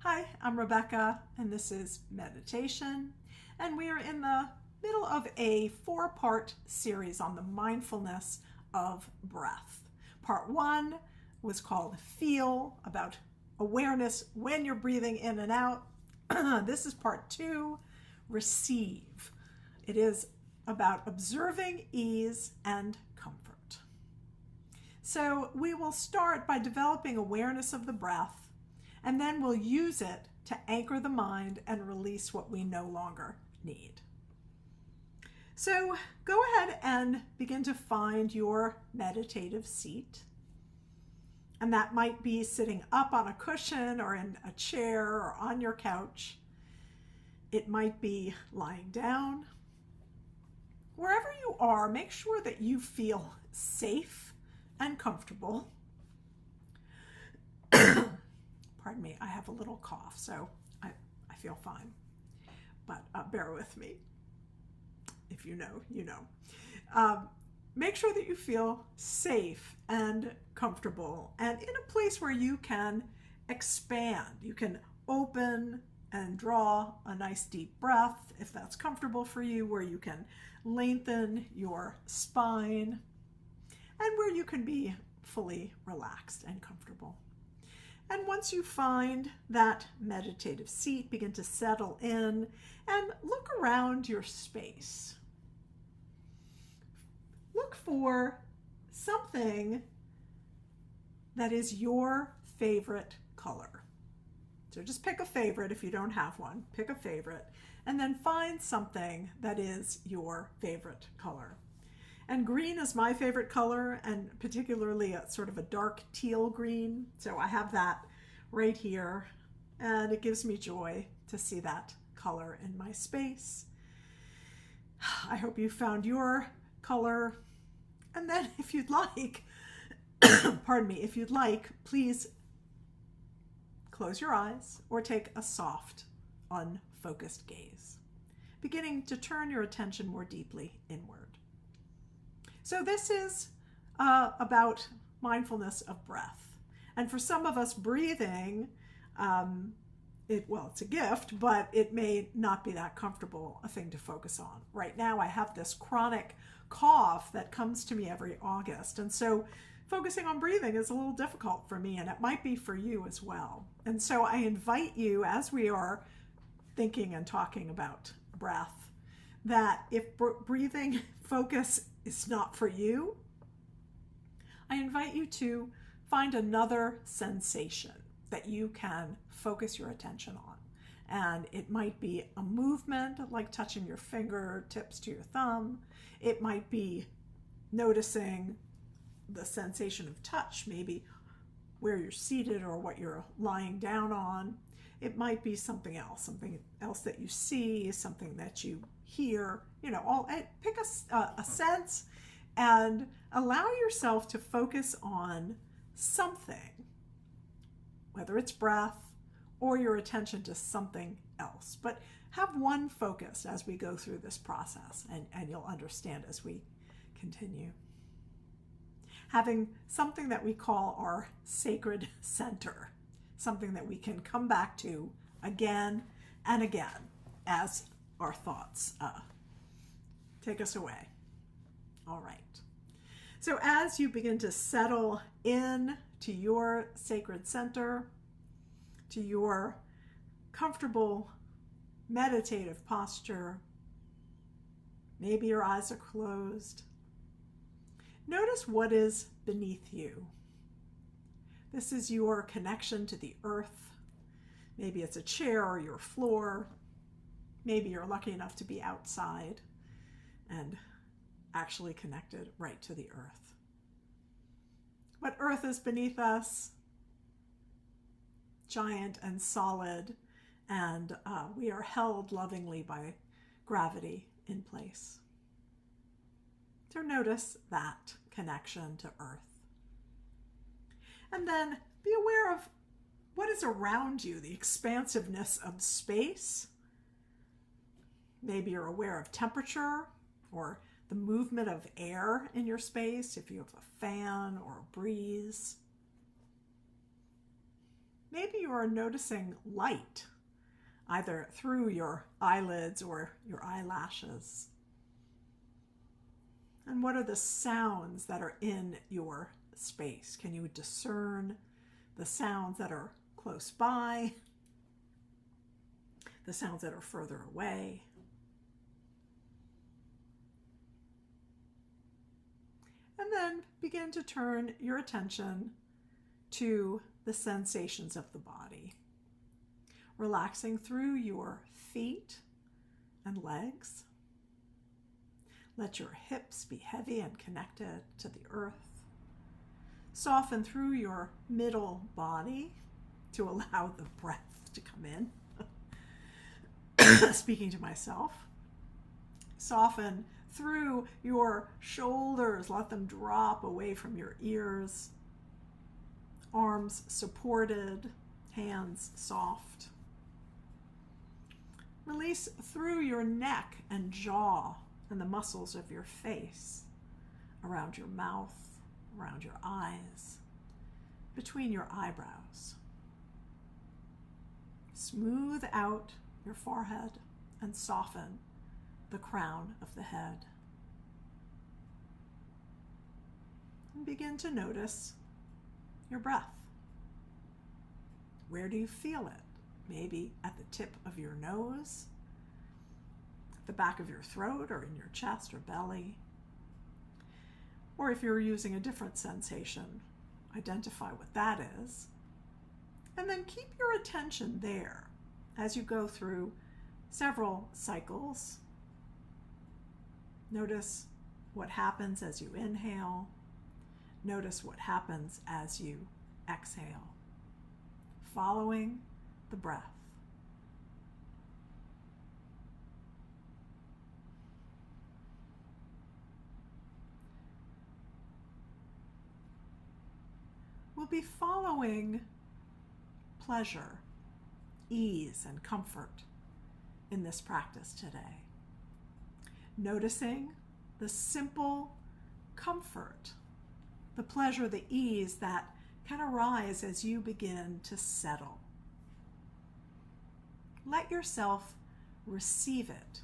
Hi, I'm Rebecca, and this is Meditation. And we are in the middle of a four-part series on the mindfulness of breath. Part one was called Feel, about awareness when you're breathing in and out. This is part two, Receive. It is about observing ease and comfort. So we will start by developing awareness of the breath, and then we'll use it to anchor the mind and release what we no longer need. So go ahead and begin to find your meditative seat. And that might be sitting up on a cushion or in a chair or on your couch. It might be lying down. Wherever you are, make sure that you feel safe and comfortable. Pardon me, I have a little cough, so I feel fine. But bear with me. If you know, you know. Make sure that you feel safe and comfortable and in a place where you can expand. You can open and draw a nice deep breath if that's comfortable for you, where you can lengthen your spine and where you can be fully relaxed and comfortable. And once you find that meditative seat, begin to settle in and look around your space. Look for something that is your favorite color. So just pick a favorite if you don't have one. Pick a favorite and then find something that is your favorite color. And green is my favorite color, and particularly a sort of a dark teal green. So I have that right here, and it gives me joy to see that color in my space. I hope you found your color. And then if you'd like, pardon me, if you'd like, please close your eyes or take a soft, unfocused gaze, beginning to turn your attention more deeply inward. So this is about mindfulness of breath. And for some of us, breathing, it's a gift, but it may not be that comfortable a thing to focus on. Right now, I have this chronic cough that comes to me every August. And so focusing on breathing is a little difficult for me, and it might be for you as well. And so I invite you, as we are thinking and talking about breath, that if breathing focus is not for you, I invite you to find another sensation that you can focus your attention on. And it might be a movement, like touching your fingertips to your thumb. It might be noticing the sensation of touch, maybe where you're seated or what you're lying down on. It might be something else that you see, something that you hear, pick a sense and allow yourself to focus on something, whether it's breath or your attention to something else. But have one focus as we go through this process, and you'll understand as we continue. Having something that we call our sacred center, something that we can come back to again and again as our thoughts take us away. All right. So as you begin to settle in to your sacred center, to your comfortable meditative posture, maybe your eyes are closed, notice what is beneath you. This is your connection to the earth. Maybe it's a chair or your floor. Maybe you're lucky enough to be outside and actually connected right to the earth. But earth is beneath us, giant and solid, and we are held lovingly by gravity in place. So notice that connection to earth. And then be aware of what is around you, the expansiveness of space. Maybe you're aware of temperature or the movement of air in your space, if you have a fan or a breeze. Maybe you are noticing light, either through your eyelids or your eyelashes. And what are the sounds that are in your space? Can you discern the sounds that are close by, the sounds that are further away? And then begin to turn your attention to the sensations of the body, relaxing through your feet and legs. Let your hips be heavy and connected to the earth. Soften through your middle body to allow the breath to come in. Speaking to myself. Soften through your shoulders. Let them drop away from your ears. Arms supported, hands soft. Release through your neck and jaw and the muscles of your face, around your mouth, around your eyes, between your eyebrows. Smooth out your forehead and soften the crown of the head. And begin to notice your breath. Where do you feel it? Maybe at the tip of your nose, at the back of your throat, or in your chest or belly. Or if you're using a different sensation, identify what that is. And then keep your attention there as you go through several cycles. Notice what happens as you inhale. Notice what happens as you exhale, following the breath. We'll be following pleasure, ease, and comfort in this practice today. Noticing the simple comfort, the pleasure, the ease that can arise as you begin to settle. Let yourself receive it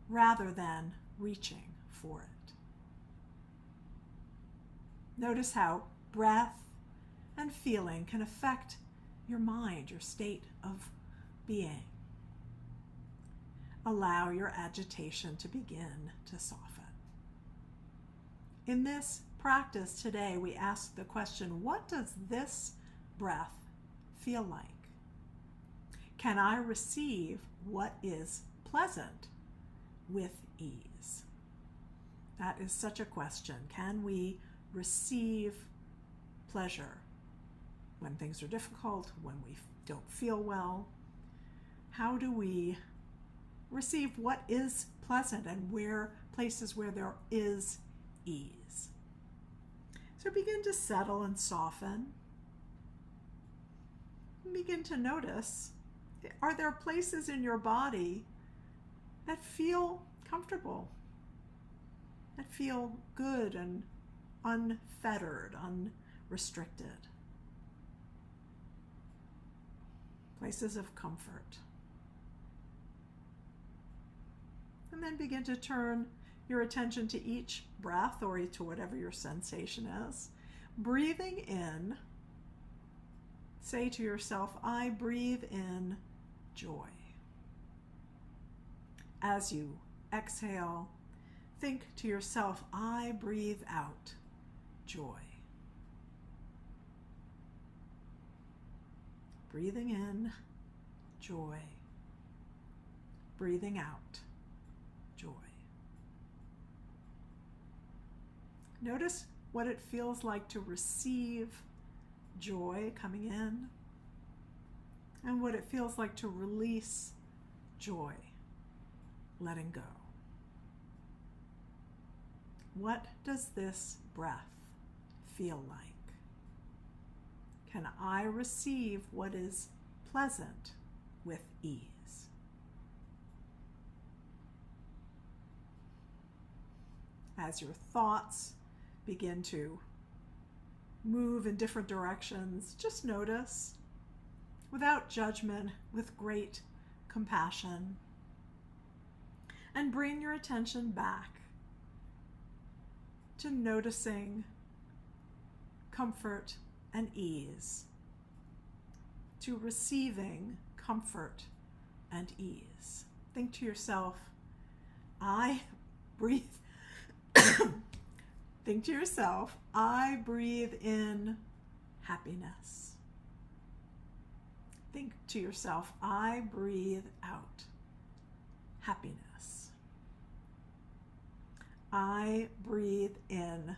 rather than reaching for it. Notice how breath and feeling can affect your mind, your state of being. Allow your agitation to begin to soften. In this practice today, we ask the question, what does this breath feel like? Can I receive what is pleasant with ease? That is such a question. Can we receive pleasure when things are difficult, when we don't feel well? How do we receive what is pleasant and where places where there is ease? So begin to settle and soften. Begin to notice, are there places in your body that feel comfortable, that feel good and unfettered, unrestricted? Places of comfort. And then begin to turn your attention to each breath or to whatever your sensation is. Breathing in, say to yourself, I breathe in joy. As you exhale, think to yourself, I breathe out joy. Breathing in, joy. Breathing out, joy. Notice what it feels like to receive joy coming in and what it feels like to release joy, letting go. What does this breath feel like? Can I receive what is pleasant with ease? As your thoughts begin to move in different directions, just notice without judgment, with great compassion. And bring your attention back to noticing comfort and ease, to receiving comfort and ease. Think to yourself, I breathe. Think to yourself, I breathe in happiness. Think to yourself, I breathe out happiness. I breathe in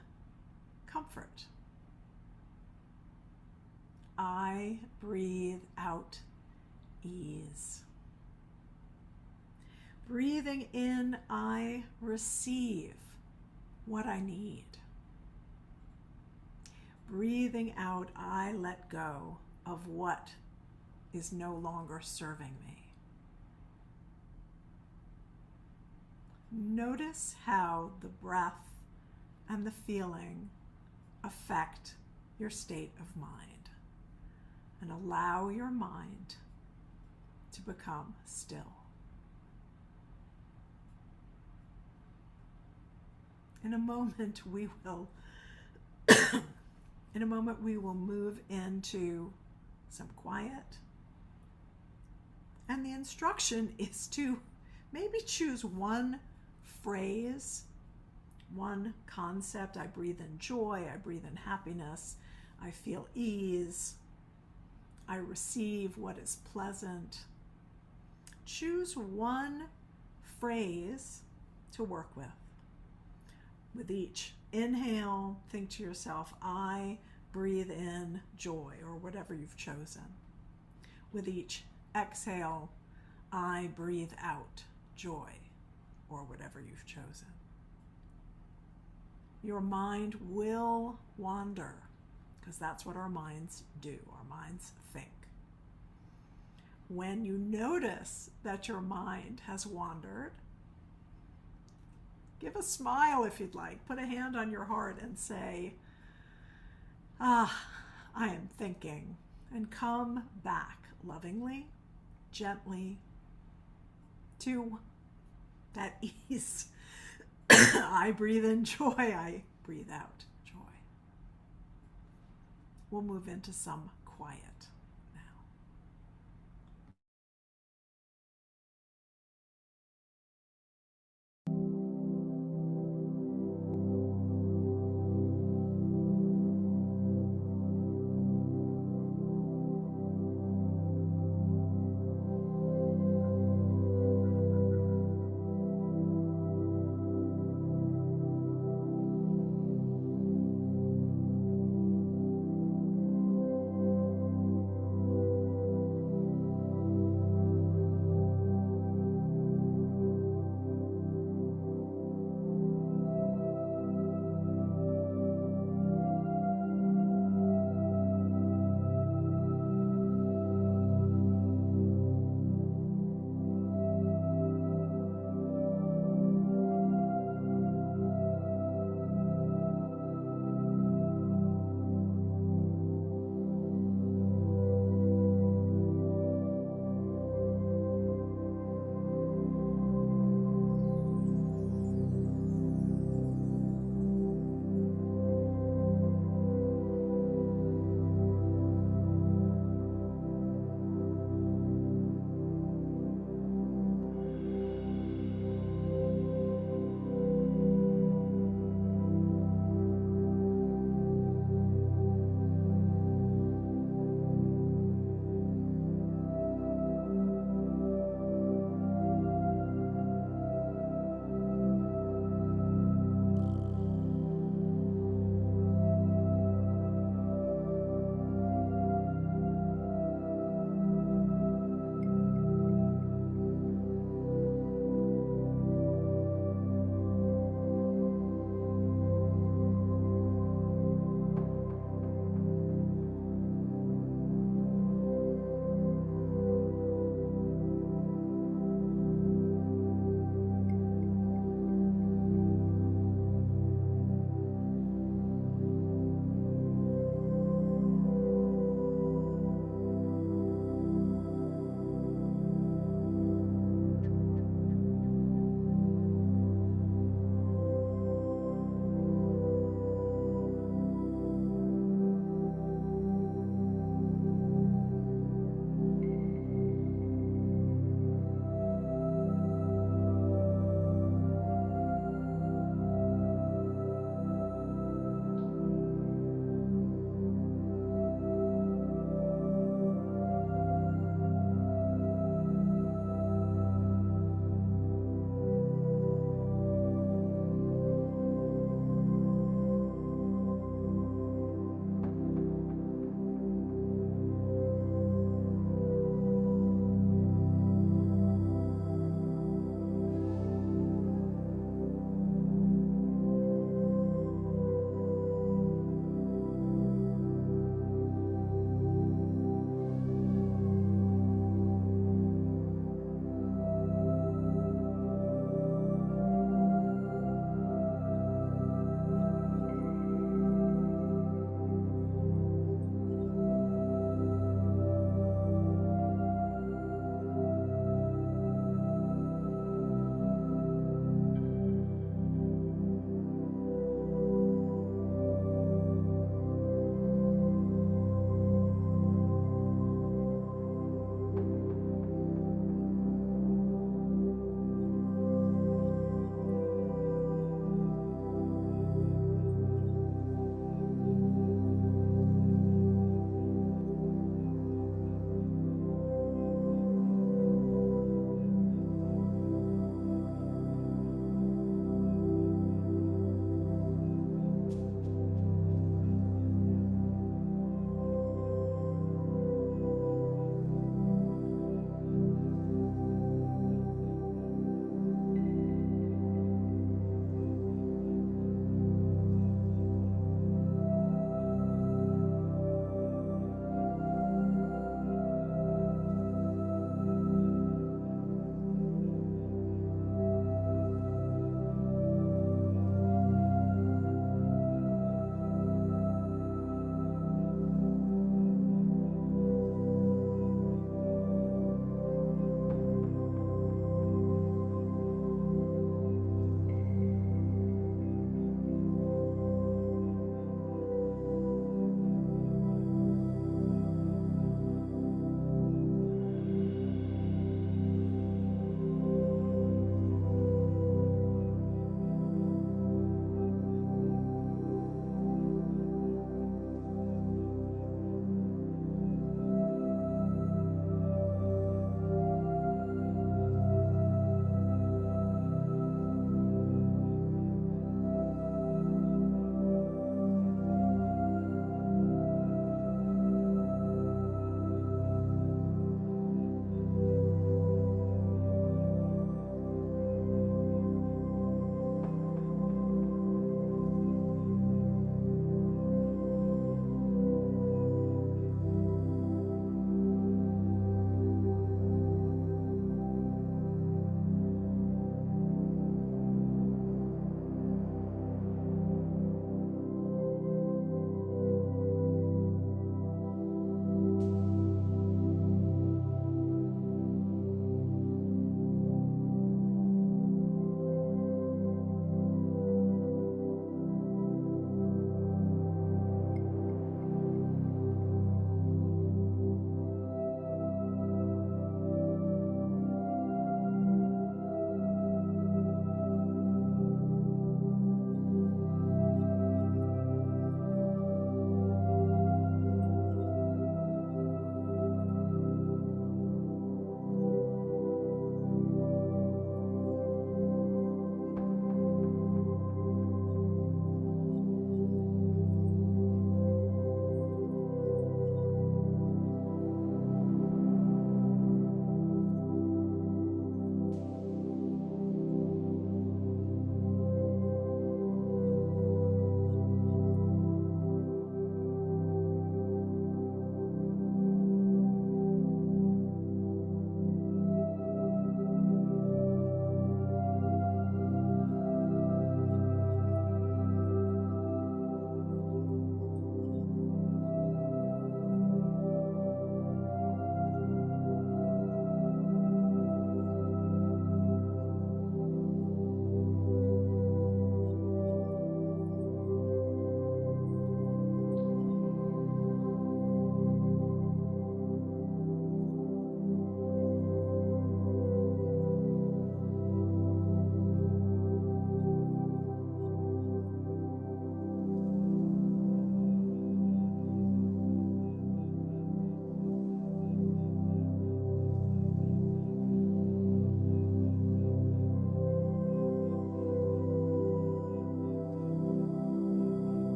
comfort. I breathe out ease. Breathing in, I receive what I need. Breathing out, I let go of what is no longer serving me. Notice how the breath and the feeling affect your state of mind, and allow your mind to become still. In a moment we will move into some quiet. And the instruction is to maybe choose one phrase, one concept. I breathe in joy, I breathe in happiness, I feel ease, I receive what is pleasant. Choose one phrase to work with. With each inhale, think to yourself, I breathe in joy, or whatever you've chosen. With each exhale, I breathe out joy, or whatever you've chosen. Your mind will wander, because that's what our minds do. Our minds think. When you notice that your mind has wandered, give a smile if you'd like. Put a hand on your heart and say, I am thinking. And come back lovingly, gently, to that ease. I breathe in joy, I breathe out joy. We'll move into some quiet now.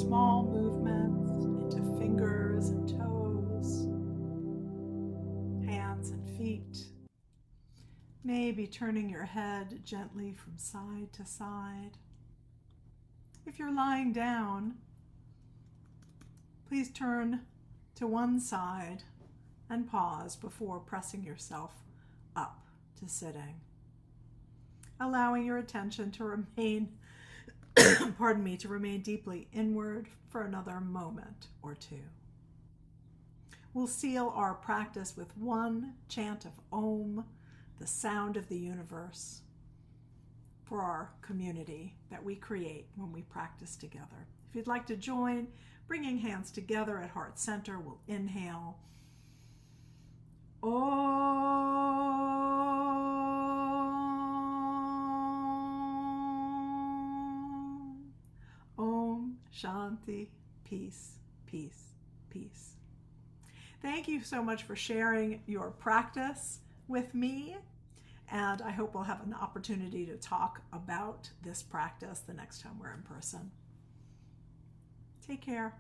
small movements into fingers and toes, hands and feet. Maybe turning your head gently from side to side. If you're lying down, please turn to one side and pause before pressing yourself up to sitting. Allowing your attention to remain, to remain deeply inward for another moment or two. We'll seal our practice with one chant of Om, the sound of the universe, for our community that we create when we practice together. If you'd like to join, bringing hands together at heart center, we'll inhale. Om. Om Shanti. Peace, peace, peace. Thank you so much for sharing your practice with me, and I hope we'll have an opportunity to talk about this practice the next time we're in person. Take care.